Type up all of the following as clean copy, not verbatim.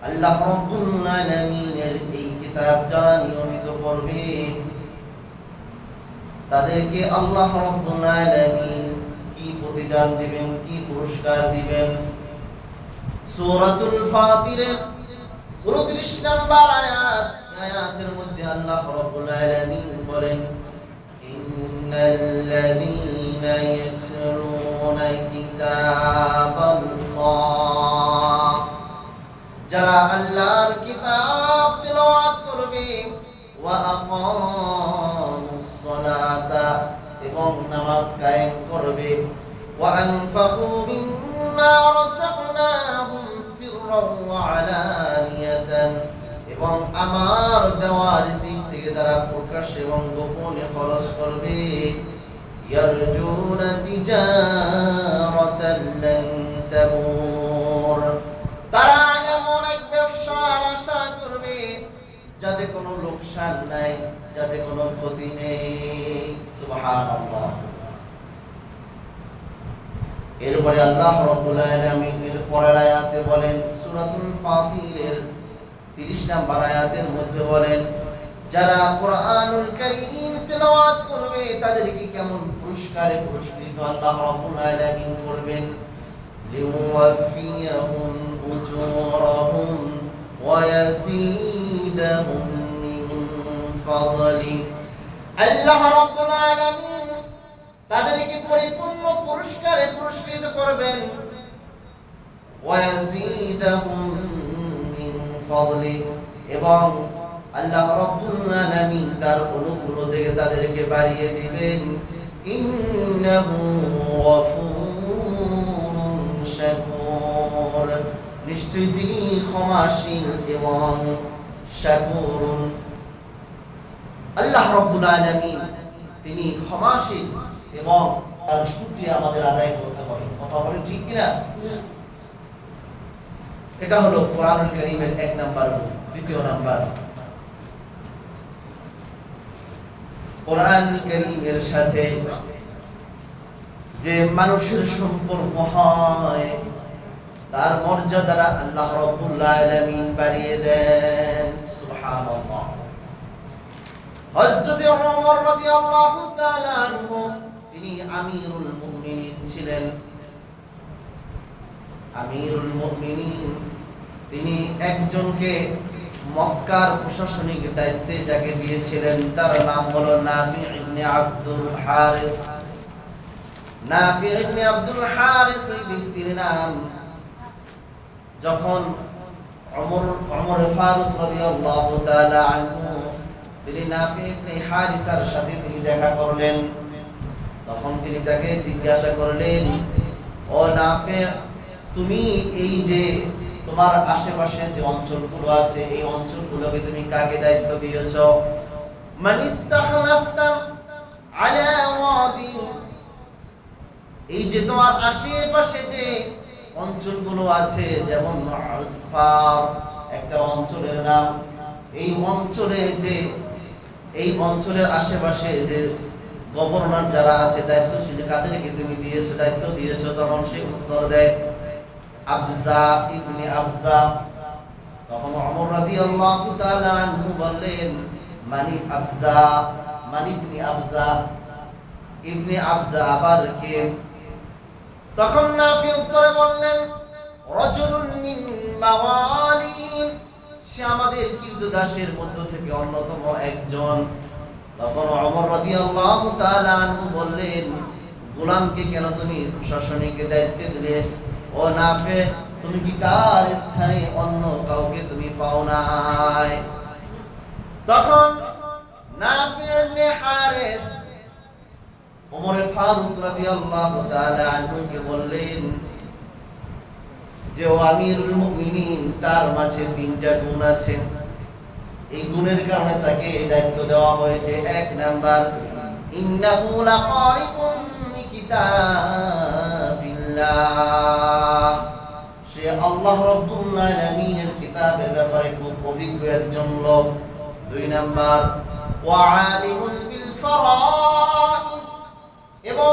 আল্লাহ রাব্বুল আলামিনের এই কিতাব যারা নিয়মিত পড়বে তাদেরকে আল্লাহ রাব্বুল আলামিন কি প্রতিদান দিবেন, কি পুরস্কার দিবেন? সূরাতুল ফাতিরের 29 নম্বর আয়াতের মধ্যে আল্লাহ রাব্বুল আলামিন বলেন, ইন্নাল্লাযীনা ইয়াতলুনা কিতাবাল্লাহ, যারা আল্লাহর কিতাব তিলাওয়াত করবে, ওয়া আকামুস সালাতা, এবং নামাজ কায়েম করবে, ওয়া আনফাকু মিম্মা রাযাকনাহুম সিররান ওয়া আলানিয়াতান, এবং আমার দেওয়া রিজিক থেকে তারা প্রকাশ্যে এবং গোপনে খরচ করবে, ইয়ারজুনা তিজারাতান লান তাবুর, তারা এমন এক ব্যবসার আশা করবে যাতে কোনো লোকসান নাই, যাতে কোনো ক্ষতি নেই। সুবহানাল্লাহ। এরপরে আল্লাহ রাব্বুল আলামিন এর পরের আয়াতে বলেন, সূরাতুল ফাতিরের 30 নম্বর আয়াতের মধ্যে বলেন, যারা কোরআনুল কারীম তেলাওয়াত করবে তাদেরকে কেমন পুরস্কারে পুরস্কৃত আল্লাহ রাব্বুল আলামিন করবেন, লিওয়াফিয়াহুম উজুরাহুম ওয়া ইয়াসিদাহুম মিন ফাদলি, আল্লাহ রাব্বুল আলামিন তাদেরকে পরিপূর্ণ পুরস্কারে পুরস্কৃত করবেন, ওয়া ইয়াসিদাহুম মিন ফাদলি, এবং আল্লাহ রাব্বুল আলামিন তার অনুগ্রহ থেকে তাদেরকে বাড়িয়ে দিবেন। ইন্নাহু গফুরুন শাকুর, নিশ্চয়ই তিনি ক্ষমাশীল এবং শাকুরুন। আল্লাহ রাব্বুল আলামিন তিনি ক্ষমাশীল এবং তার শুকরিয়া আমাদের আদায় করতে হবে। কথা বলেন ঠিক কিনা? এটা হলো কোরআনুল কারীমের 1 নাম্বার। দ্বিতীয় নাম্বার, কোরআনুল কারীমের সাথে যে মানুষের সম্পর্ক হয় তার মর্যাদা আল্লাহ রাব্বুল আলামিন বাড়িয়ে দেন। সুবহানাল্লাহ। হযরত ওমর রাদিয়াল্লাহু তাআলা আনহু তিনি আমিরুল মুমিনিন ছিলেন। আমিরুল মুমিনিন তিনি একজনকে মক্কার প্রশাসনিক দায়িত্বে যাকে দিয়েছিলেন তার নাম হলো নাফি ইবনে আব্দুল হারিস। নাফি ইবনে আব্দুল হারিস ওই ব্যক্তির নাম। যখন ওমর ফারুক রাদিয়াল্লাহু তাআলা আনহু তিনি নাফি ইবনে হারিসার সাথে তিনি দেখা করলেন, তখন তিনি তাকে জিজ্ঞাসা করলেন, ও নাফি, তুমি এই যে তোমার আশেপাশে যে অঞ্চলগুলো আছে এই অঞ্চলগুলোকে তুমি কাকে দায়িত্ব দিয়েছো? মান ইস্তাখলাফতা আলা ওয়াদি, এই যে তোমার আশেপাশে যে অঞ্চলগুলো আছে, যেমন আসফার একটা অঞ্চলের নাম, এই অঞ্চলে যে এই অঞ্চলের আশেপাশে যে গভর্নর যারা আছে দায়িত্বশীল, কাদেরকে তুমি দিয়েছো দায়িত্ব দিয়েছো? তখন সে উত্তর দেয় আবজা ইবনে আবজা। তখন ওমর রাদিয়াল্লাহু তাআলা আনহু বললেন, মানি আবজা, মানি ইবনে আবজা, ইবনে আবজা আবার কে? তখন নাফি উত্তরে বললেন, রাজুলুন মিন মাওয়ালিন, সে আমাদের কীর্তদাসের মধ্য থেকে অন্যতম একজন। তখন ওমর রাদিয়াল্লাহু তাআলা আনহু বললেন, গোলামকে কেন তুমি প্রশাসনিক দায়িত্বে দিলে? ও নাফি, তুমি কি তার স্থানে অন্য কাউকে তুমি পাও নাই? তখন নাফি ইবনে হারিস ওমর ফারুক রাদিয়াল্লাহু তাআলা আনহুকে বললেন যে, ও আমিরুল মুমিনিন, তার মাঝে 3টা গুণ আছে, এই গুণের কারণে তাকে এই দায়িত্ব দেওয়া হয়েছে। 1 নাম্বার, ইন্নাহু লাকারিকুম কিতাবিল্লাহ, সে আল্লাহ রাব্বুল আলামিনের কিতাবের ব্যাপারে খুব অভিজ্ঞ একজন লোক। 2 নাম্বার, ওয়া আলিমুন বিল ফারাইদ, এবং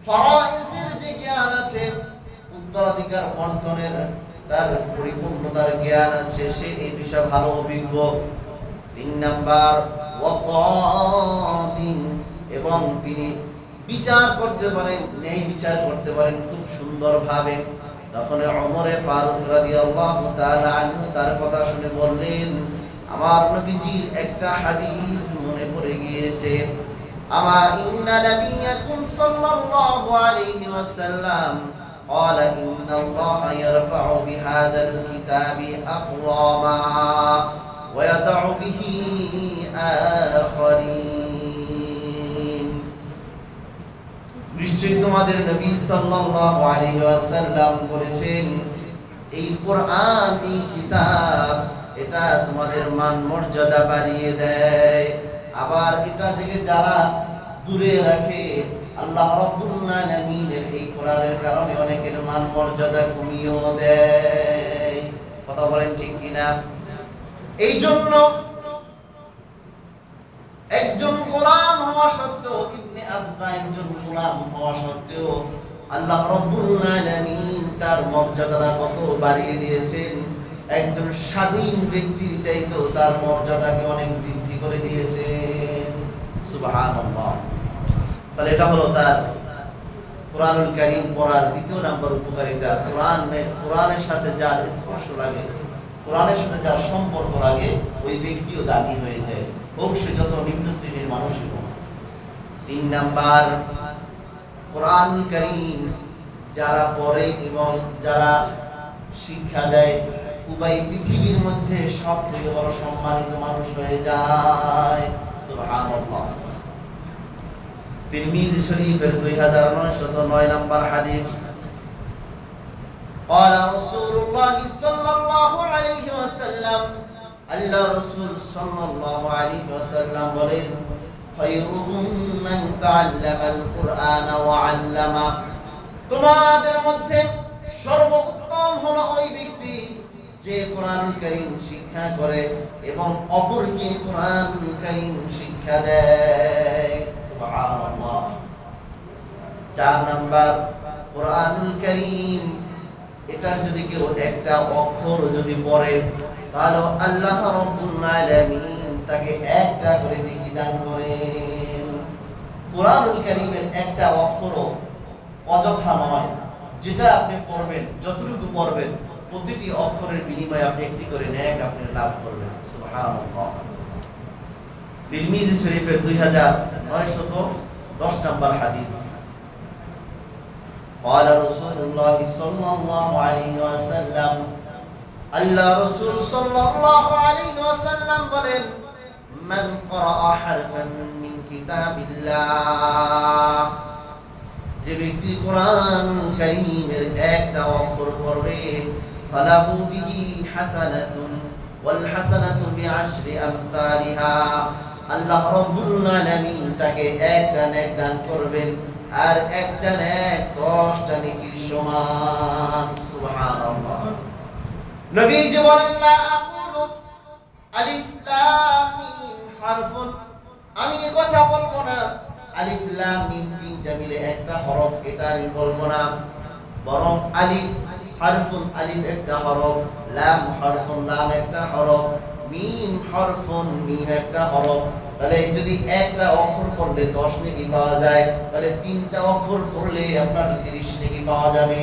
ফারাইজের যে জ্ঞান আছে, উত্তরাধিকার বন্টনের তার পরিপূর্ণতার জ্ঞান আছে, সে এই বিষয়ে ভালো অভিজ্ঞ। 3 নাম্বার ওয়াকাদিন, এবং তিনি বিচার করতে পারেন, ন্যায় বিচার করতে পারেন খুব সুন্দরভাবে। তখন ওমর ফারুক রাদিয়াল্লাহু তাআলা আনহু তার কথা শুনে বললেন, আমার নবীজির একটা হাদিস মনে পড়ে গিয়েছে। আমা ইন্না নাবিয়াকুম সাল্লাল্লাহু আলাইহি ওয়াসাল্লাম قال إن الله يرفع بهذا الكتاب أقواما ويضع به آخرين। নিশ্চয়ই তোমাদের নবী সাল্লাল্লাহু আলাইহি ওয়াসাল্লাম বলেছেন, এই কোরআন, এই কিতাব, এটা তোমাদের মান মর্যাদা বাড়িয়ে দেয়, আবার এটা থেকে যারা দূরে রাখে, আল্লাহ রাব্বুল আলামিনের এই কোরআনের কারণে অনেকের মান মর্যাদা কমিয়েও দেয়। কথা বলেন ঠিক কিনা? এই জন্য একজন গোলাম হওয়া সত্ত্বেও, ইবনে আবজা একজন গোলাম হওয়া সত্ত্বেও আল্লাহ রাব্বুল আলামিন তার মর্যাদাটা কত বাড়িয়ে দিয়েছেন। একজন স্বাধীন ব্যক্তির চাইতেও তার মর্যাদাকে অনেক বৃদ্ধি করে দিয়েছেন। সুবহানাল্লাহ। তাহলে এটা হলো তার কোরআনুল কারীম পড়ার দ্বিতীয় নাম্বার উপকারিতা। কোরআনের সাথে যার স্পর্শ লাগে, কোরআনের সাথে যার সম্পর্ক লাগে, ওই ব্যক্তিও দামি হয়ে যায়, হোক সে যত নিম্ন শ্রেণীর মানুষই হোক। 3 নাম্বার, কোরআনুল কারীম যারা পড়ে এবং যারা শিক্ষা দেয়, উভয় পৃথিবীর মধ্যে সব থেকে বড় সম্মানিত মানুষ হয়ে যায়। সুবহানাল্লাহ। তিরমিজি শরীফের 2909 নম্বর হাদিস, قال رسول الله صلى الله عليه وسلم, আল্লাহ রাসূল সাল্লাল্লাহু আলাইহি ওয়াসাল্লাম বলেন, খায়রুকুম মান তাআল্লামাল কুরআনা ওয়া আল্লামা, তোমাদের মধ্যে সর্বোত্তম হলো ওই ব্যক্তি যে কোরআনুল কারীম শিক্ষা করে এবং অপরকে কোরআনুল কারীম শিক্ষা দেয়। সুবহানাল্লাহ। 4 নাম্বার, কোরআনুল কারীম এটার যদি কেউ একটা অক্ষর যদি পড়ে, তাহলে আল্লাহ রাব্বুল আলামিন তাকে একটা করে নেকি দান করেন। কোরআনুল কারীমের একটা অক্ষরও অযথা নয়, যেটা আপনি পড়বেন, যতটুকু পড়বেন, প্রতিটি অক্ষরের বিনিময়ে আপনি একটি করে নেক আপনি লাভ করবেন। সুবহানাল্লাহ। তিরমিজি শরীফের 2910 নম্বর হাদিস, قال رسول الله صلى الله عليه وسلم, আল্লাহ রাসূল সাল্লাল্লাহু আলাইহি ওয়াসাল্লাম বলেন, মান ক্বারা হারফান মিন কিতাবিল্লাহ, যে ব্যক্তি কোরআনুল কারীমের একটা অক্ষর পড়বে, ফালাহু বিহি হাসানাতুন ওয়াল হাসানাতু বিআশরি আমসালিহা, আল্লাহ রাব্বুল আলামিন তাকে একটা নেক দান করবেন, আর একটা নেক 10টা নেকির সমান। সুবহানাল্লাহ। নবীজি বলেন, লা আকুলু আলিফ লাম মিম হারফুন, আমি এই কথা বলবো না আলিফ লাম মিম তিনটা মিলে একটা হরফ, এটা আমি বলবো না, বরং আলিফ হারফুন, আলিফ একটা হরফ, লাম হারফুন, লাম একটা হরফ, মিম হারফুন, মিম একটা হরফ। তাহলে যদি একটা অক্ষর পড়লে 10 নেকি পাওয়া যায়, তাহলে 3টা অক্ষর পড়লে আপনার 30 নেকি পাওয়া যাবে।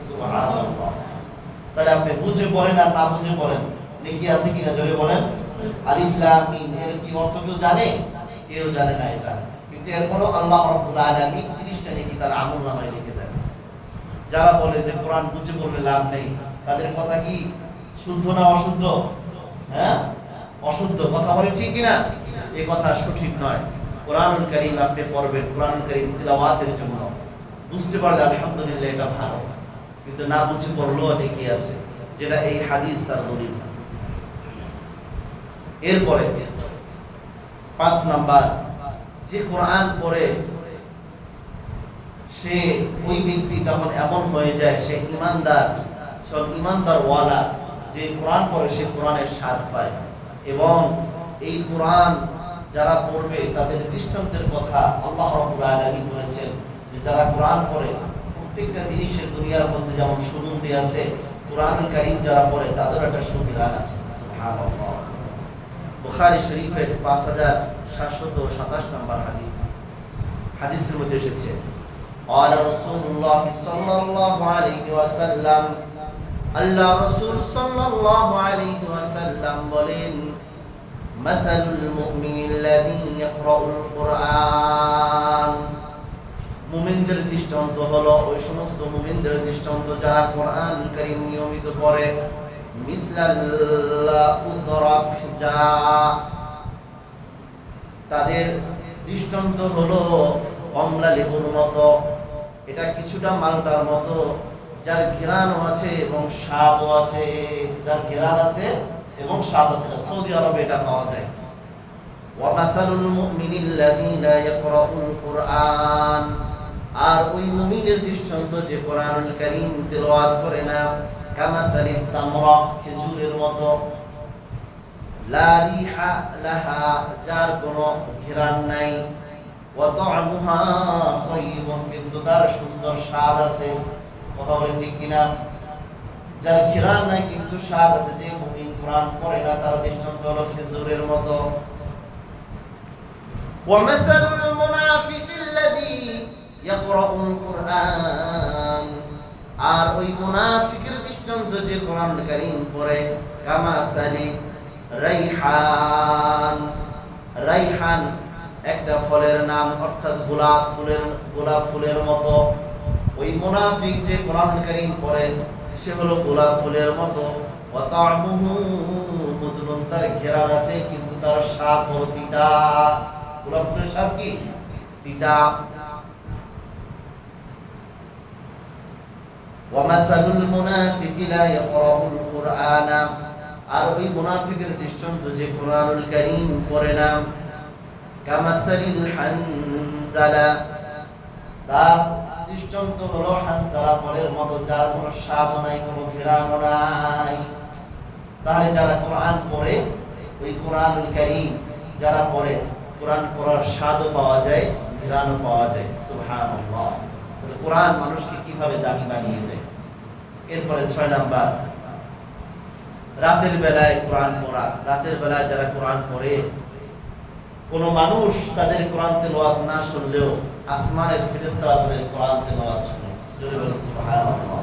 সুবহানাল্লাহ। তাহলে আপনি বুঝে পড়েন আর না বুঝে পড়েন, নেকি আছে কিনা জোরে বলেন। আলিফ লাম মিম এর কি অর্থ কেউ জানে? কেউ জানে না এটা, কিন্তু এরপরও আল্লাহ রাব্বুল আলামিন 30টা নেকি তার আমলনামায় লিখে দেন। যারা বলে যে কোরআন বুঝে পড়লে লাভ নেই, তাদের কথা কি শুদ্ধ না অশুদ্ধ? হ্যাঁ, অশুদ্ধ। কথা বলে ঠিক কিনা? এই কথা সঠিক নয়। কোরআনুল কারীম আপনি পড়বেন, কোরআনুল কারীম তিলাওয়াতের জন্য, বুঝতে পারলে আলহামদুলিল্লাহ এটা ভালো, কিন্তু না বুঝে পড়লেও নেকি আছে, যেটা এই হাদিস তার দলিল। এরপরে 5 নাম্বার, যে কোরআন পড়ে সে ওই ব্যক্তি তখন এমন হয়ে যায়, সে ইমানদার, সব ইমানদার ওয়ালা, যে কোরআন পড়ে সে কোরআনের স্বাদ পায়। এবং এই কোরআন যারা পড়বে তাদের দৃষ্টান্তের কথা আল্লাহ রাব্বুল আলামিন বলেছেন, যে যারা কোরআন পড়ে প্রত্যেকটা জিনিসের দুনিয়ার মধ্যে যেমন সুগন্ধি আছে, কুরআনুল কারীম যারা পড়ে তাদের একটা সুবিধান আছে। সুবহানাল্লাহ। বুখারী শরীফের 5727 নম্বর হাদিস, হাদিসের মধ্যে এসেছে قال رسول الله صلى الله عليه وسلم আল্লাহ রাসূল সাল্লাল্লাহু আলাইহি ওয়াসাল্লাম বলেন মাসালুল মুমিনিল্লাযী ইয়াকরাউল কুরআন, মুমিনদের দৃষ্টান্ত হলো ওই সমস্ত মুমিনদের দৃষ্টান্ত যারা কোরআনুল কারীম নিয়মিত পড়ে, মিসলাল্লা উতরাক, যা তাদের দৃষ্টান্ত হলো কমলা লেবুর মতো, এটা কিছুটা মালটার মতো, যার ঘ্রাণও আছে এবং স্বাদও আছে, যার ঘ্রাণ আছে এবং স্বাদ আছে। সৌদি আরবে এটা পাওয়া যায়। ওয়া মাসালুল মুমিনিল্লাযী লা ইয়াকরাউল কুরআন, আর ওই মুমিনের দৃষ্টান্ত যে কোরআনুল কারীম তেলাওয়াত করে না, কামাসালিত তামরা, খেজুরের মতো, লা রিহা লাহা, যার কোনো ঘ্রাণ নাই, ওয়া তা'মুহা তাইয়িবুন, কিন্তু তার সুন্দর স্বাদ আছে। কথা বলেন ঠিক কিনা? যার ঘ্রাণ নাই কিন্তু স্বাদ আছে, যে মুমিন কোরআন পড়ে না তার দৃষ্টান্ত হলো খেজুরের মতো। ওয়া মাসালুল মুনাফিকিল্লাযী ইয়াকরাউল কুরআন, আর ওই মুনাফিকের দৃষ্টান্ত যে কোরআনুল কারীম পড়ে, কামাসালি রাইহান, রাইহান একটা ফলের নাম, অর্থাৎ গোলাপ ফুলের মতো। ওই মুনাফিক যে কোরআনুল কারীম পড়ে সে হলো গোলাপ ফুলের মতো। ওয়া তা'মুহু মুদরুন, তার ঘ্রাণ আছে কিন্তু তার স্বাদ হলো তিতা। গোলাপ ফুলের স্বাদ কি? তিতা। ওয়া মাসালুল মুনাফিকি লা ইয়াকরাউল কুরআনা, আর ওই মুনাফিকের দৃষ্টান্ত যে কোরআনুল কারীম পড়ে না, কামাসালিল হানজালা, তার দৃষ্টান্ত হলো হানজালা ফলের মতো, যার কোনো স্বাদও নাই, কোনো ঘ্রাণও নাই। তাহলে যারা কোরআন পড়ে, ওই কোরআনুল কারীম যারা পড়ে, কোরআন পড়ার স্বাদও পাওয়া যায়, ঘ্রাণও পাওয়া যায়। সুবহানাল্লাহ। তাহলে কোরআন মানুষকে কিভাবে দামি বানিয়ে দেয়। এরপরে 6 নাম্বার, রাতের বেলায় কোরআন পড়া। রাতের বেলায় যারা কোরআন পড়ে, কোন মানুষ তাদের কোরআন তেলাওয়াত না শুনলেও আসমানের ফেরেশতারা তাদের কোরআন তেলাওয়াত শুনে। জোরে বলুন সুবহানাল্লাহ।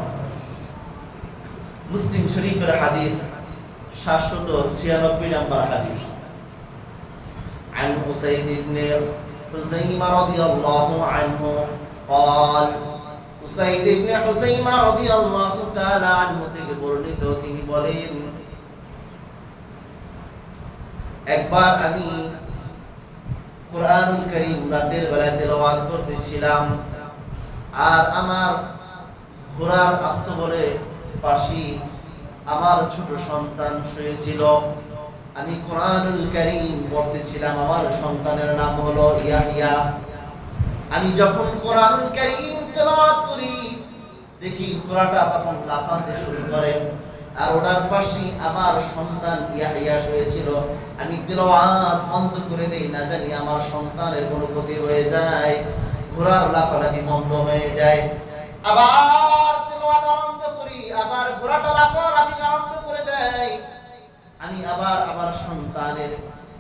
মুসলিম শরীফের হাদিস 796 নম্বর হাদিস, عن أسيد بن حزيمة رضي الله عنه قال, উসাইদ ইবনে হুযাইমা রাদিয়াল্লাহু তাআলা আনহু থেকে বর্ণিত, তিনি বলেন, একবার আমি কোরআনুল কারীম রাতের বেলায় তেলাওয়াত করতেছিলাম, আর আমার ঘোড়ার আস্তবলে পাশে আমার ছোট সন্তান শুয়েছিল। আমি কোরআনুল কারীম পড়তেছিলাম, আমার সন্তানের নাম হলো ইয়াহইয়া। আমি যখন কোরআনুল কারীম তেলাওয়াত করি, দেখি ঘোড়াটা তখন লাফাতে শুরু করে, আর ওটার পাশে আমার সন্তান ইয়াহইয়া শুয়েছিল। আমি তেলাওয়াত বন্ধ করে দেই, না জানি আমার সন্তানের কোনো ক্ষতি হয়ে যায়। ঘোড়ার লাফালাফি বন্ধ হয়ে যায়। আবার তেলাওয়াত আরম্ভ করি, আবার ঘোড়াটা লাফালাফি আরম্ভ করে দেয়। আমি আবার আমার সন্তানের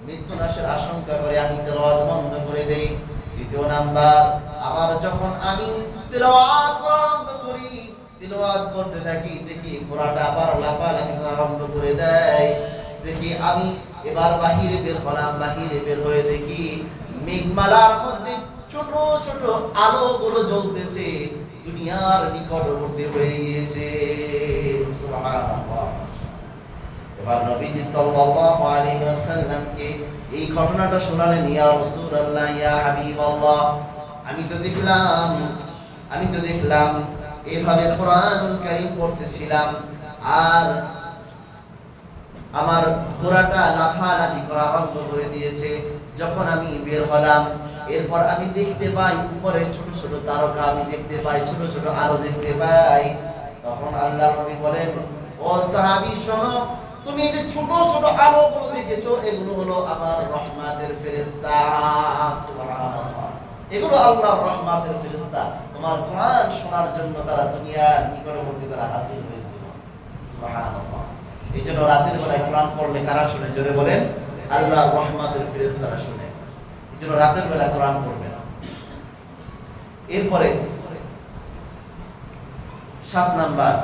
মৃত্যু নাশের আশঙ্কা করে আমি তেলাওয়াত বন্ধ করে দেই। দ্বিতীয় নাম্বার, আবার যখন আমি তেলাওয়াত আরম্ভ করি, তেলাওয়াত করতে থাকি, দেখি ঘোড়াটা আবার লাফালাফি আরম্ভ করে দেয়। দেখি আমি এবার বাহিরে বের হলাম, বাহিরে বের হয়ে দেখি মেঘমালার মধ্যে ছোট ছোট আলোগুলো জ্বলতেছে, দুনিয়ার নিকটবর্তী হয়ে গিয়েছে। সুবহানাল্লাহ। এবার নবীজি সাল্লাল্লাহু আলাইহি ওয়াসাল্লামকে এই ঘটনাটা শোনালেন, ইয়া রাসূলুল্লাহ, ইয়া হাবিবাল্লাহ, আমি তো দেখলাম এভাবে কোরআনুল কারীম পড়তেছিলাম, আর আমার ঘোড়াটা লাফালাফি করা আরম্ভ করে দিয়েছে। যখন আমি বের হলাম, এরপর আমি দেখতে পাই উপরে ছোট ছোট তারকা, আমি দেখতে পাই ছোট ছোট আলো দেখতে পাই। তখন আল্লাহর নবী বলেন, ও সাহাবী শোনো, তুমি এই যে ছোট ছোট আলোগুলো দেখেছো, এগুলো হলো আমার রহমতের ফেরেশতা। সুবহানাল্লাহ। এগুলো আল্লাহর রহমতের ফেরেশতা, তোমার কোরআন শোনার জন্য তারা দুনিয়ার নিকটবর্তী তারা হাজির হয়েছিল। সুবহানাল্লাহ। এই জন্য রাতের বেলায় কোরআন পড়লে কারা শুনে? জোরে বলেন। আল্লাহর রহমতের ফেরেশতারা শুনে। এই জন্য রাতের বেলা কোরআন পড়বেন। এরপরে 7 নাম্বার,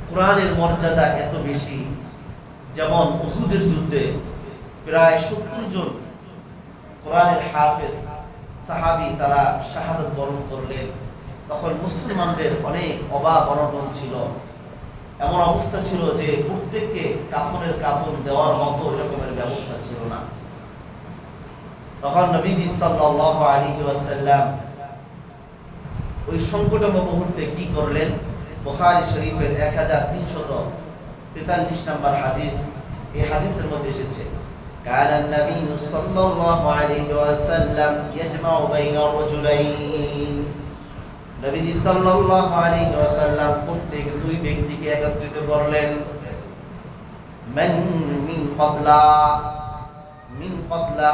কোরআনের মর্যাদা এত বেশি, যেমন উহুদের যুদ্ধে প্রায় 70 জন কোরআনের হাফেজ সাহাবী তারা শাহাদাত বরণ করলেন। তখন মুসলমানদের অনেক অভাব অনটন ছিল, এমন অবস্থা ছিল যে প্রত্যেককে কাফনের কাফন দেওয়ার মতো এরকমের ব্যবস্থা ছিল না। তখন নবীজি সাল্লাল্লাহু আলাইহি ওয়াসাল্লাম ওই সংকটময় মুহূর্তে কি করলেন? বুখারী শরীফের 1343 নম্বর হাদিস, এই হাদিসের মধ্যে এসেছে, قال النبي صلى الله عليه وسلم يجمع بين الرجلين। নবীজি সাল্লাল্লাহু আলাইহি ওয়াসাল্লাম প্রত্যেক দুই ব্যক্তিকে একত্রিত করলেন। মিন কতলা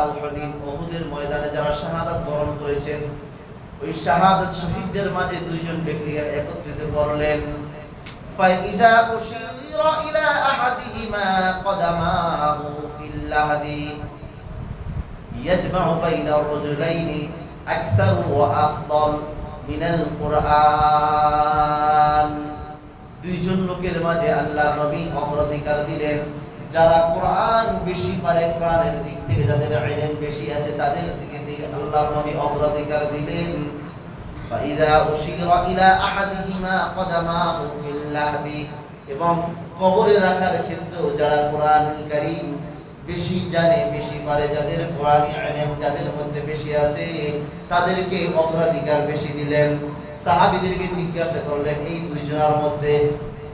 উহুদের ময়দানে যারা শাহাদাত বরণ করেছেন, ওই শাহাদাত শহীদদের মাঝে দুইজন ব্যক্তিকে একত্রিত করলেন। ফাইদা উশিরা ইলা আহাদিহিমা কদামাহু ফিল লাহদি ইয়াজমাউ বাইনা আর-রাজুলাইনি আকসার ওয়া আফদাল মিনাল কুরআন। দুইজন লোকের মাঝে আল্লাহ নবী অগ্রাধিকার দিলেন, যারা কোরআন বেশি পারে, কোরআনের দিক থেকে যাদের ইলম বেশি আছে তাদের দিকে আল্লাহ নবী অগ্রাধিকার দিলেন। ফাইদা উশিরা ইলা আহাদিহিমা কদামাহু ফিল লাহদি, এবং কবরে রাখার ক্ষেত্রেও যারা কোরআন কারীম বেশি জানে, বেশি পারে, যাদের কোরআন ইলম যাদের মধ্যে বেশি আছে তাদেরকে অগ্রাধিকার বেশি দিলেন। সাহাবীদেরকে জিজ্ঞাসা করলেন, এই দুইজনের মধ্যে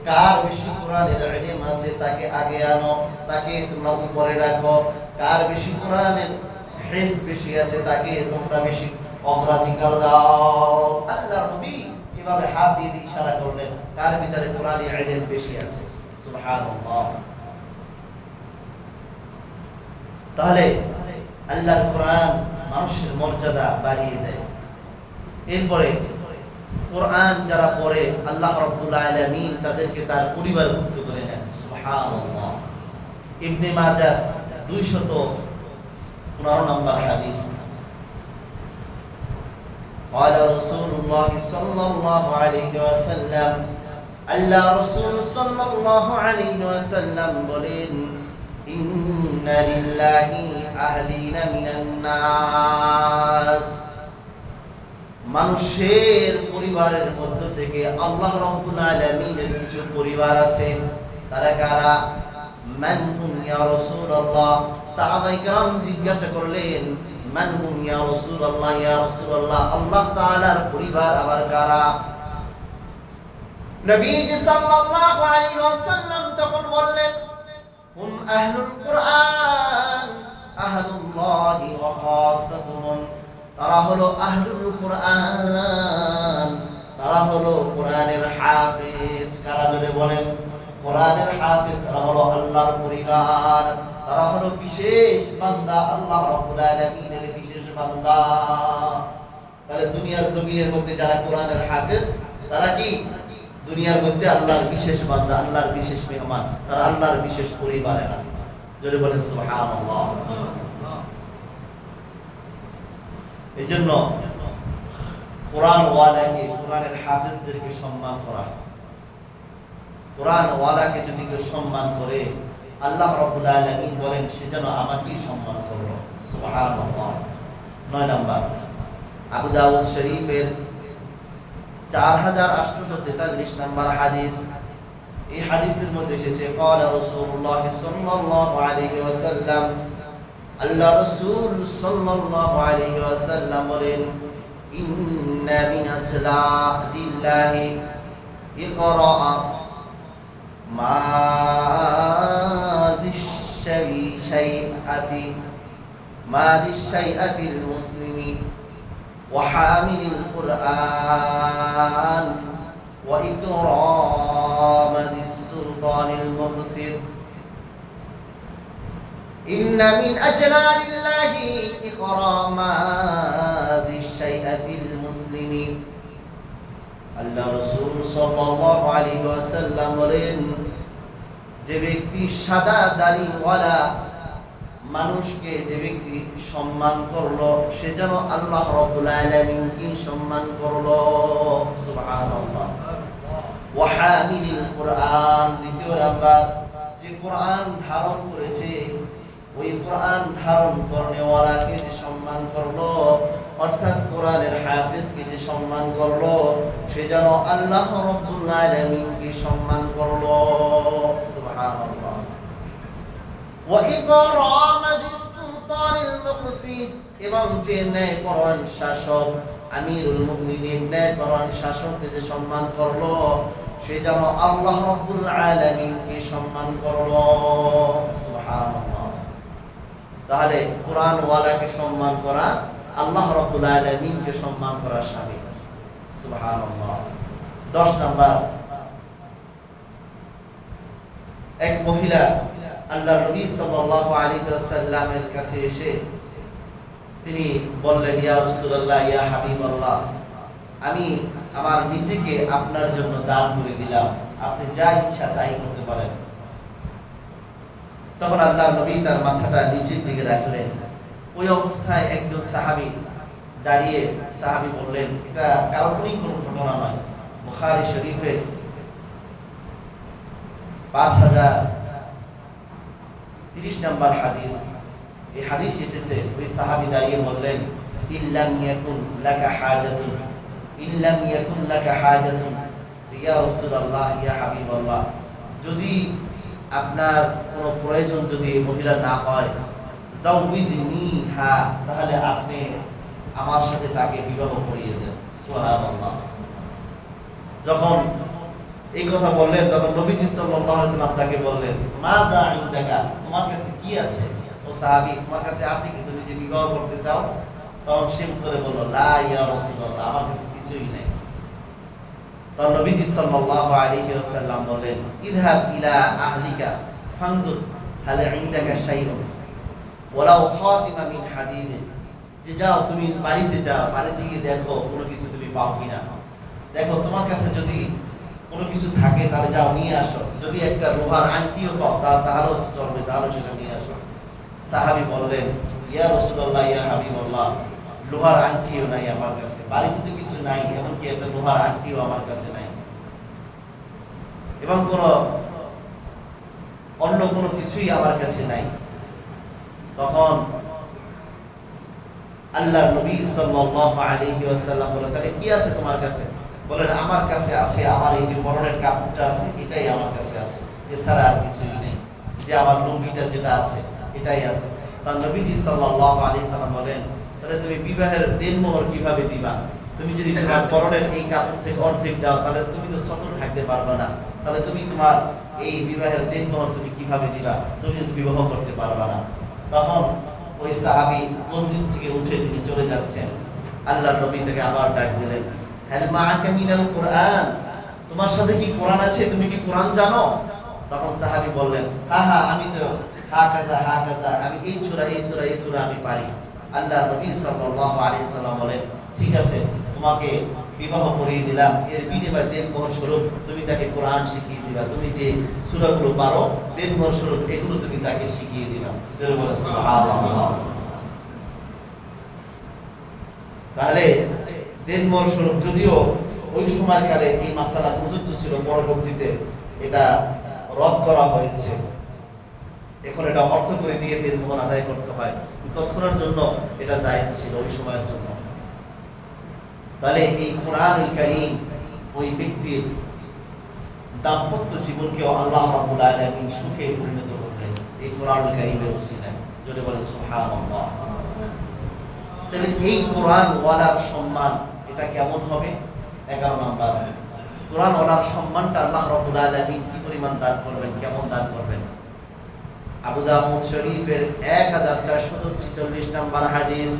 কার বেশি কোরআনের ইলম আছে তাকে আগে আনো, তাকে তোমরা উপরে রাখো। কার বেশি কোরআনের হিফজ বেশি আছে তাকে তোমরা বেশি অগ্রাধিকার দাও। আল্লাহর নবী এভাবে হাত দিয়ে ইশারা করলেন কার ভিতরে কোরআনের ইলম বেশি আছে। সুবহানাল্লাহ। তাহলে আল্লাহর কোরআন মানুষের মর্যাদা বাড়িয়ে দেয়। এরপরে কোরআন যারা পড়ে আল্লাহ রাব্বুল আলামিন তাদেরকে তার পরিবারভুক্ত করে নেন। সুবহানাল্লাহ। ইবনে মাজাহ 215 নম্বর হাদিস, قال رسول الله صلى الله عليه وسلم, আল্লাহ রাসূল সাল্লাল্লাহু আলাইহি ওয়াসাল্লাম বলেন, ইন্না লিল্লাহি আহলিনা মিনান নাস, মানুষের পরিবারের মধ্য থেকে আল্লাহ রাব্বুল আলামিনের কিছু পরিবার আছে। তারা কারা? মান হুম ইয়া রাসূলুল্লাহ। সাহাবায়ে কেরাম জিজ্ঞাসা করলেন, মান হুম ইয়া রাসূলুল্লাহ, ইয়া রাসূলুল্লাহ আল্লাহ তাআলার পরিবার আবার কারা? নবীজি সাল্লাল্লাহু আলাইহি ওয়াসাল্লাম তখন বললেন, হুম আহলুল কুরআন আহলুল্লাহি ওয়া খাসাতুহুম, তারা হলো আহলুল কুরআন, তারা হলো কোরআনের হাফেজ। কারা? জোরে বলেন। কোরআনের হাফেজ তারা হলো আল্লাহর পরিবার, তারা হলো বিশেষ বান্দা, আল্লাহ রাব্বুল আলামিনের বিশেষ বান্দা। তাহলে দুনিয়ার জমিনের মধ্যে যারা কোরআনের হাফেজ তারা কি? দুনিয়ার মধ্যে আল্লাহর বিশেষ বান্দা, আল্লাহর বিশেষ মেহমান, তারা আল্লাহর বিশেষ পরিবারেরা। জোরে বলেন সুবহানাল্লাহ। এজন্য কোরআন ওয়ালাকে, কোরআনের হাফেজদেরকে সম্মান করা। কোরআন ওয়ালাকে যদি কেউ সম্মান করে আল্লাহ রাব্বুল আলামিন বলেন সে যেন আমাকেই সম্মান করলো। সুবহানাল্লাহ। 9 নাম্বার, আবু দাউদ শরীফের 4843 নম্বর হাদিস, এই হাদিসের মধ্যে এসেছে, قال رسول الله صلى الله عليه وسلم, আল্লাহ রাসূল সাল্লাল্লাহু আলাইহি ওয়াসাল্লাম বলেন, ইন্না মিন আজলালিল্লাহি ইকরা মা দিশ-শাইআতিল মুসলিমি ওয়া হামিলিল কুরআন ওয়া ইকরামিস সুলতানিল মুকসিদ। إن من أجلال الله إكرام ذي الشيئة المسلم আল্লাহ রাসূল সাল্লাল্লাহু আলাইহি ওয়াসাল্লাম বলেন, যে ব্যক্তি সাদা দাড়িওয়ালা মানুষকে যে ব্যক্তি সম্মান করলো, সে যেন আল্লাহ রাব্বুল আলামিনকে সম্মান করলো। সুবহানাল্লাহ। ওয়া হামিলিল কুরআন, দ্বিতীয় নাম্বার, যে কোরআন ধারণ করেছে, ওই কোরআন ধারণ করনেওয়ালাকে যে সম্মান করলো, অর্থাৎ কোরআনের হাফেজকে যে সম্মান করলো, সে যেন আল্লাহ রাব্বুল আলামিনকে সম্মান করলো। সুবহানাল্লাহ। ওয়া ইকরামাতিস সুলতানিল মুকসিদ, এবং যে ন্যায়পরায়ণ শাসক আমিরুল মুমিনিন, ন্যায়পরায়ণ শাসককে যে সম্মান করলো, সে যেন আল্লাহ রাব্বুল আলামিনকে সম্মান করলো। সুবহানাল্লাহ। তাহলে কোরআন ওয়ালাকে সম্মান করা আল্লাহ রাব্বুল আলামিনকে সম্মান করার শামিল। সুবহানাল্লাহ। 10 নাম্বার, এক মহিলা আল্লাহর নবী সাল্লাল্লাহু আলাইহি ওয়াসাল্লামের কাছে এসে তিনি বললেন, ইয়া রাসূলুল্লাহ, ইয়া হাবিবাল্লাহ, আমি আমার নিজেকে আপনার জন্য দান করে দিলাম, আপনি যা ইচ্ছা তাই করতে পারেন। তখন আল্লাহর নবী তার মাথাটা নিচের দিকে রাখলেন। ওই অবস্থায় একজন সাহাবী দাঁড়িয়ে সাহাবী বললেন, এটা কাল্পনিক কোনো ঘটনা নয়, বুখারী শরীফের 5030 নম্বর হাদিস, এই হাদিস এসেছে। ওই সাহাবী দাঁড়িয়ে বললেন, ইল্লাম ইয়াকুন লাকা হাজাতুন, ইল্লাম ইয়াকুন লাকা হাজাতুন, ইয়া রাসূলুল্লাহ, ইয়া হাবিবাল্লাহ, যদি আপনার কোনো প্রয়োজন যদি মহিলা না হয়, যাওবিজনিহা, তাহলে আপনি আমার সাথে তাকে বিবাহ করিয়ে দেন। সুবহানাল্লাহ। যখন এই কথা বললেন, তখন নবীজি সাল্লাল্লাহু আলাইহি ওয়াসাল্লাম তাকে বললেন, মাযা ইনদাকা, তোমার কাছে কি আছে? ও সাহাবী, তোমার কাছে আছে কি, তুমি যে বিবাহ করতে চাও? তখন সে উত্তরে বলল, লা ইয়া রাসূলুল্লাহ, আমার কাছে কিছুই নেই। তখন নবীজি সাল্লাল্লাহু আলাইহি ওয়াসাল্লাম বলেন, ইযহাব ইলা আহলিকা ফানজুর হাল ইনদাকা শাইউন ওয়ালাউ খাতিমা মিন হাদিদ, যে যাও তুমি বাড়িতে যাও, বাড়িতে গিয়ে দেখো কোনো কিছু তুমি পাও কিনা, দেখো তোমার কাছে যদি কোনো কিছু থাকে তাহলে যাও নিয়ে আসো, যদি একটা লোহার আংটিও পাও তাহলেও চলবে, তাহলে সেটা নিয়ে আসো। সাহাবী বললেন, ইয়া রাসূলুল্লাহ, ইয়া হাবিবাল্লাহ, লোহার আংটিও নাই আমার কাছে, বাড়িতে তো কিছু নাই, এমনকি একটা লোহার আংটিও আমার কাছে নাই, এবং অন্য কোনো কিছুই আমার কাছে নাই। তখন আল্লাহর নবী সাল্লাল্লাহু আলাইহি ওয়াসাল্লাম বলেন, তাহলে কি আছে তোমার কাছে? বলেন, আমার কাছে আছে আমার এই যে পরনের কাপড়টা আছে, এটাই আমার কাছে আছে, এছাড়া আর কিছুই নেই, যে আমার লুঙ্গিটা যেটা আছে এটাই আছে। তার নবীজি সাল্লাল্লাহু আলাইহি ওয়াসাল্লাম বলেন, তাহলে তুমি বিবাহের দেনমোহর কিভাবে দিবা? তুমি যদি তোমার পরনের এই কাপড় থেকে অর্ধেক দাও, তাহলে তুমি তো সতর থাকতে পারবে না, তাহলে তুমি তোমার এই বিবাহের দেনমোহর তুমি কিভাবে দিবা? তুমি তো বিবাহ করতে পারবে না। তখন ওই সাহাবী মসজিদ থেকে উঠে তিনি চলে যাচ্ছেন। আল্লাহর নবী তাকে আবার ডাক দিলেন, হাল মাআকা মিনাল কুরআন, তোমার সাথে কি কোরআন আছে? তুমি কি কোরআন জানো? তখন সাহাবী বললেন, হ্যাঁ, আমি তো হাকাযা, আমি এই সূরা আমি পারি। আল্লাহর নবী সাল্লাল্লাহু আলাইহি ওয়াসাল্লাম বলেন, ঠিক আছে, তোমাকে বিবাহ করিয়ে দিলাম, এর বিনিময়ে দেনমোহর স্বরূপ তুমি তাকে কোরআন শিখিয়ে দিবা, তুমি যে সূরাগুলো পারো দেনমোহর স্বরূপ এগুলো তুমি তাকে শিখিয়ে দিলাম। সুবহানাল্লাহ। তাহলে দেনমোহর স্বরূপ, যদিও ওই সময়কালে এই মাসালা প্রযোজ্য ছিল, পরবর্তীতে এটা রদ করা হয়েছে, এখন এটা অর্থ করে দিয়ে দেনমোহর আদায় করতে হয়, তৎক্ষণাৎ জন্য এটা জায়েজ ছিল ওই সময়ের জন্য। তাহলে এই কোরআনুল কারীম ওই ব্যক্তির দাম্পত্য জীবনকে আল্লাহ রাব্বুল আলামিন সুখে পরিণত করলেন এই কোরআনুল কারীমের ওসিলায়। যদি বলেন সুবহানাল্লাহ। তাহলে এই কোরআন ওয়ালার সম্মান এটা কেমন হবে? 11 নম্বর, কোরআন ওয়ালার সম্মানটা আল্লাহ রাব্বুল আলামিন কি পরিমাণ দান করবেন, কেমন দান করবেন? আবু দাউদ শরীফের 1446 নম্বর হাদিস।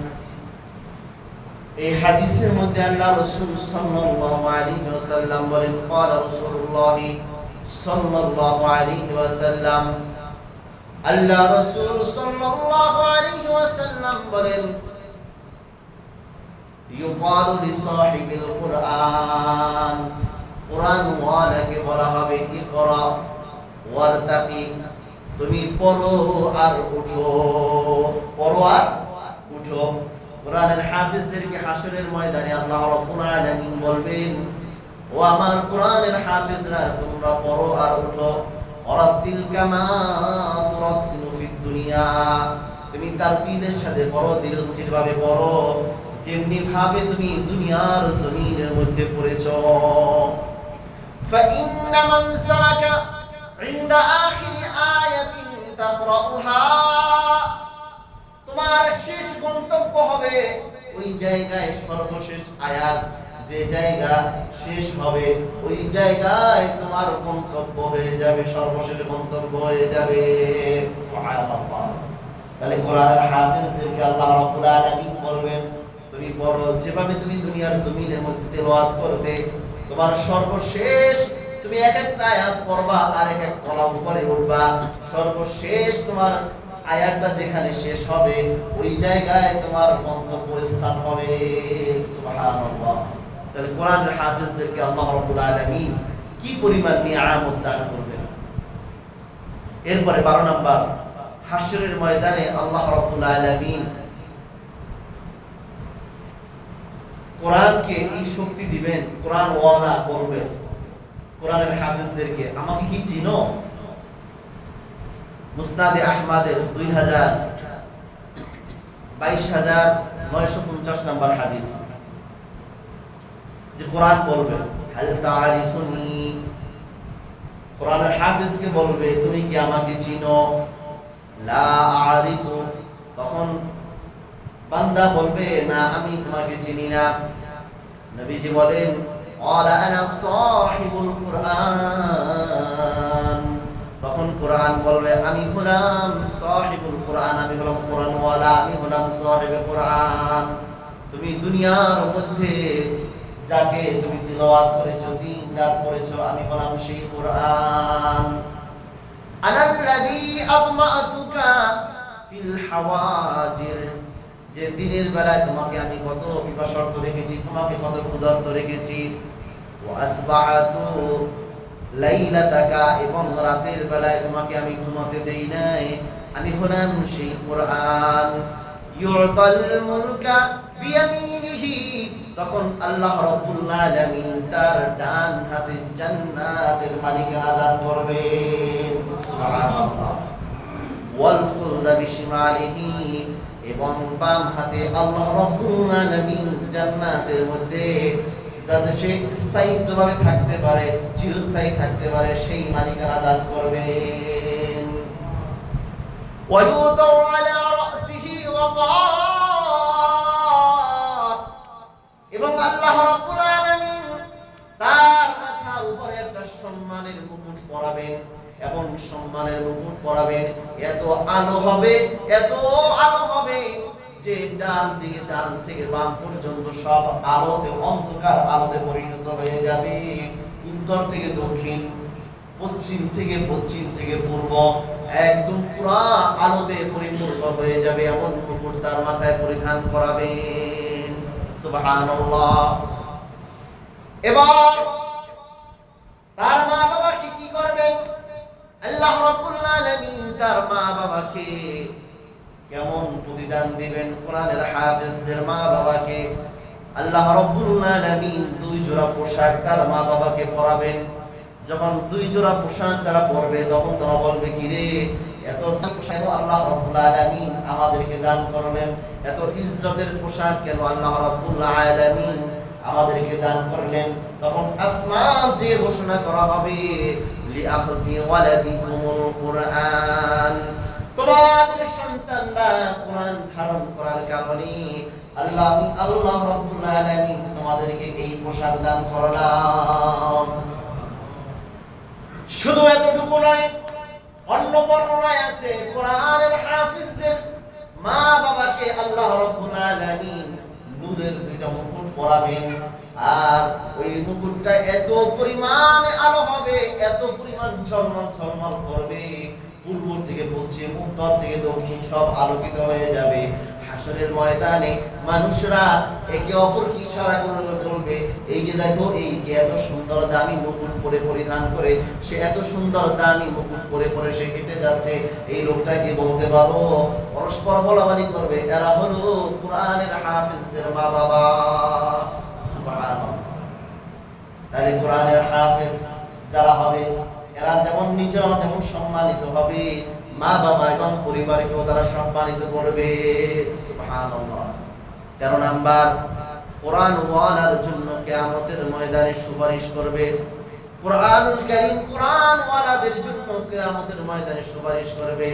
এই হাদিসের মধ্যে আল্লাহ রাসূল সাল্লাল্লাহু আলাইহি ওয়াসাল্লাম বলেন, ক্বালা রাসূলুল্লাহ সাল্লাল্লাহু আলাইহি ওয়াসাল্লাম, আল্লাহ রাসূল সাল্লাল্লাহু আলাইহি ওয়াসাল্লাম বলেন, ইউকালু লিসাহিবিল কুরআন, কুরআন ওয়ালাকে বলা হবে ইকরা ওয়ারতাকি, তুমি পড়ো আর উঠো, পড়ো আর উঠো। কোরআনের হাফেজদেরকে হাসরের ময়দানে আল্লাহ রাব্বুল আলামিন বলবেন, ও আমার কোরআনের হাফেজরা, তোমরা পড়ো আর উঠো। ওয়ারাতিল কামা তুরাতিলু ফিদ দুনিয়া, তুমি তারতিলের সাথে পড়ো, ধীরস্থির ভাবে পড়ো, যেমনি ভাবে তুমি দুনিয়ার জমিনের মধ্যে পড়েছো। ফাইন্না মান সালাকা ইনদা আখিরি আয়াতিন তাকরাউহা, তোমার শেষ গন্তব্য হবে ওই জায়গায়, সর্বশেষ আয়াত যে জায়গা শেষ হবে ওই জায়গায় তোমার গন্তব্য হয়ে যাবে, সর্বশেষ গন্তব্য হয়ে যাবে। সুবহানাল্লাহ। তাহলে কোরআনের হাফেজদেরকে আল্লাহ রাব্বুল আলামিন বলবেন, তুমি পড়ো, যেভাবে তুমি দুনিয়ার জমিনের মধ্যে তেলাওয়াত করতে, তোমার সর্বশেষ তুমি এক একটা আয়াত পড়বা আর এক এক তলা উপরে উঠবা, সর্বশেষ তোমার আয়াতটা যেখানে শেষ হবে ওই জায়গায় তোমার গন্তব্য স্থান হবে। সুবহানাল্লাহ। তাহলে কোরআনের হাফেজদেরকে আল্লাহ রাব্বুল আলামিন কি পরিমাণ নিয়ামত দান করবেন। এরপরে 12 নাম্বার, হাশরের ময়দানে আল্লাহ রাব্বুল আলামিন কোরআনকে এই শক্তি দিবেন, কোরআন ওয়ালা বলবেন কোরআনের হাফেজদেরকে, আমাকে কি চিনো? মুসনাদে আহমদের 22,950 নাম্বার হাদিস, যে কোরআন বলবেন, হাল তাআরিফুনি, কোরআনের হাফেজকে বলবে, তুমি কি আমাকে চিনো? লা আরিফু, তখন বান্দা বলবে, না আমি তোমাকে চিনি না। নবীজি বলেন, আলা আনা সাহিবুল কুরআন, তখন কোরআন বলবে, আমি হলাম সাহিবুল কুরআন, আমি হলাম কোরআন ওয়ালা, আমি হলাম সাহিবে কোরআন। তুমি দুনিয়ার মধ্যে যাকে তুমি তিলাওয়াত করেছো, দিন রাত পড়েছো, আমি হলাম সেই কোরআন। আনাল্লাযী আতমাতুকা ফিল হাওয়াজির, যে দিনের বেলায় তোমাকে আমি কত পিপাসার্ত রেখেছি, তোমাকে কত ক্ষুধার্ত রেখেছি। ওয়া আসবাহাতু লাইলাতাকা, এবং রাতের বেলায় তোমাকে আমি ঘুমাতে দেই নাই, আমি হলাম সেই কোরআন। ইউতাল মুলকা বিয়ামিনিহি, তখন আল্লাহ রাব্বুল আলামিন তার ডান হাতে জান্নাতের মালিকানা দান করবেন। সুবহানাল্লাহ। ওয়াল খুলদা বিশিমালিহি, এবং বাম হাতে আল্লাহ রাব্বুল আলামিন জান্নাতের মধ্যে যাতে সে স্থায়ীভাবে থাকতে পারে, চিরস্থায়ী থাকতে পারে, সেই মালিকানা দান করবেন। ওয়ায়ুদাউ আলা রাসিহি ওয়াকার, এবং আল্লাহ রাব্বুল আলামিন তার মাথার উপরে একটা সম্মানের মুকুট পরাবেন, এবং সম্মানের মুকুট পরাবেন, এত আলো হবে, এত আলো হবে যে ডান থেকে বাম পর্যন্ত সব আলোতে, অন্ধকার আলোতে পরিণত হয়ে যাবে। উত্তর থেকে দক্ষিণ, পশ্চিম থেকে পূর্ব, একদম পুরা আলোতে পরিপূর্ণ হয়ে যাবে, এমন মুকুট তার মাথায় পরিধান করাবেন। সুবহানাল্লাহ। এবার তার মা বাবাকে কি করবেন? আল্লাহ রাব্বুল আলামিন তার মা বাবাকে কেমন প্রতিদান দিবেন? কোরআনের হাফেজদের মা বাবাকে আল্লাহ রাব্বুল আলামিন 2 জোড়া পোশাক তার মা বাবাকে পরাবেন। যখন 2 জোড়া পোশাক তারা পরবে, তখন তারা বলবে, কি রে, এত পোশাক আল্লাহ রাব্বুল আলামিন আমাদেরকে দান করলেন, এত ইজ্জতের পোশাক কেন আল্লাহ রাব্বুল আলামিন আমাদেরকে দান করলেন? তখন আসমান থেকে ঘোষণা করা হবে, লিআখজি ওয়ালাদিকুমুল কুরআন, তোমাদের সন্তানরা কোরআন ধারণ করার কারণে আল্লাহ রাব্বুল আলামিন তোমাদেরকে এই পোশাক দান করলাম। শুধু এতটুকু নয়, অন্য বর্ণনায় আছে কোরআনের হাফেজদের মা বাবাকে আল্লাহ রাব্বুল আলামিন নূরের 2টা মুকুট পরাবেন, আর ওই মুকুটটা এত পরিমাণে আলো হবে, এত পরিমাণ ঝলমল ঝলমল করবে, পূর্ব থেকে পশ্চিম, উত্তর থেকে দক্ষিণ সব আলোকিত হয়ে যাবে। হাসরের ময়দানে মানুষরা একে অপরকে ইশারা করে বলবে, এই যে দেখো, এই যে এত সুন্দর দামি মুকুট পরে পরিধান করে, সে এত সুন্দর দামি মুকুট পরে পরে সে হেঁটে যাচ্ছে, এই লোকটাকে বলতে পারো। পরস্পর বলাবলি করবে, এরা হলো কোরআনের হাফেজদের মা বাবা। সুবহানাল্লাহ। তাহলে কোরআনের হাফেজ যারা হবে, এরা যেমন নিজেরাও যেমন সম্মানিত হবে, মা বাবা এবং পরিবারকেও তারা সম্মানিত করবে। সুবহানাল্লাহ। 13 নাম্বার, কোরআন ওয়ালার জন্য কিয়ামতের ময়দানে সুপারিশ করবে। কোরআনুল কারীম কোরআন ওয়ালাদের জন্য কিয়ামতের ময়দানে সুপারিশ করবে।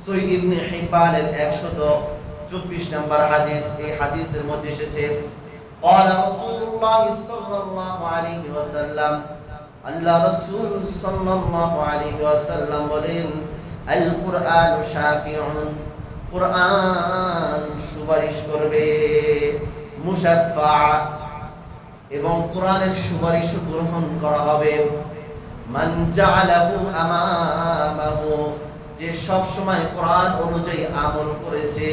সহিহ ইবনে হিব্বানের 124 নাম্বার হাদিস, এই হাদিসের মধ্যে এসেছে, قال رسول الله صلى الله عليه وسلم, আল্লাহ রাসূল সাল্লাল্লাহু আলাইহি ওয়াসাল্লাম বলেন, আল কুরআন শাফিউন, কুরআন সুপারিশ করবে, মুশাফফা, এবং কোরআনের সুপারিশ গ্রহণ করা হবে। মান জাআলাহু আমামাহু, যে সব সময় কোরআন অনুযায়ী আমল করেছে,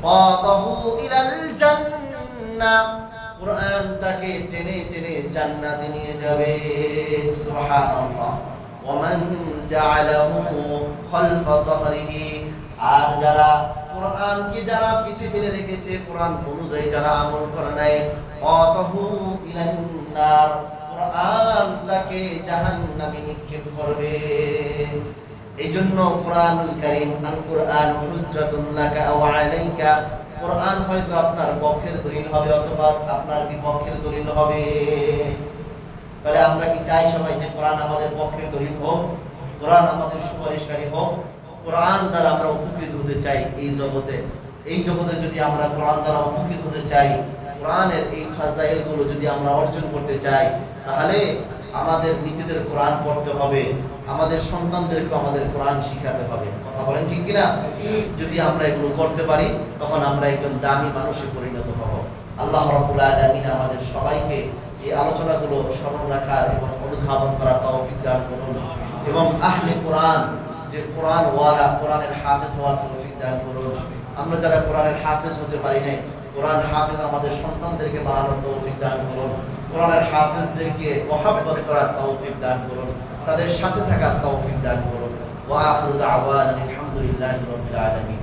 কাতাহু ইলাল জান্নাহ, কোরআন তাকে টেনে টেনে জান্নাতে নিয়ে যাবে। সুবহানাল্লাহ। ওয়ামান জাআলাহু খালফা যাহরিহি, আর যারা কোরআনকে যারা পিছে ফেলে রেখেছে, কোরআন অনুযায়ী যারা আমল করে নাই, কাতাহু ইলান নার, কোরআন তাকে জাহান্নামে নিক্ষেপ করবে। এইজন্য কোরআনুল কারীম, আল কুরআন হুজ্জাতুন লাকা আও আলাইকা, কোরআন হয়তো আপনার পক্ষের দলিল হবে অথবা আপনার বিপক্ষের দলিল হবে। তাহলে আমরা কি চাই সবাই যে কোরআন আমাদের পক্ষের দলিল হোক, কোরআন আমাদের সুপারিশকারী হোক, কোরআন দ্বারা আমরা উপকৃত হতে চাই এই জগতে। এই জগতে যদি আমরা কোরআন দ্বারা উপকৃত হতে চাই, কোরআনের এই ফাজাইলগুলো যদি আমরা অর্জন করতে চাই, তাহলে আমাদের নিজেদের কোরআন পড়তে হবে, আমাদের সন্তানদেরকে আমাদের কোরআন শিখাতে হবে। কথা বলেন ঠিক কিনা? যদি আমরা এগুলো করতে পারি, তখন আমরা একজন দামি মানুষে পরিণত হব। আল্লাহ রাব্বুল আলামিন আমাদের সবাইকে এই আলোচনাগুলো স্মরণ রাখার এবং অনুধাবন করার তৌফিক দান করুন, এবং আহলে কোরআন, যে কোরআন ওয়ালা, কোরআনের হাফেজ হওয়ার তৌফিক দান করুন। আমরা যারা কোরআনের হাফেজ হতে পারি না, কোরআন হাফেজ আমাদের সন্তানদেরকে বানানোর তৌফিক দান করুন, কোরআনের হাফেজদেরকে মহব্বত করার তৌফিক দান করুন, তাদের সাথে থাকার তৌফিক দান করুন। ওয়া আখিরু দাওয়ানা আলহামদুলিল্লাহি রাব্বিল আলামিন।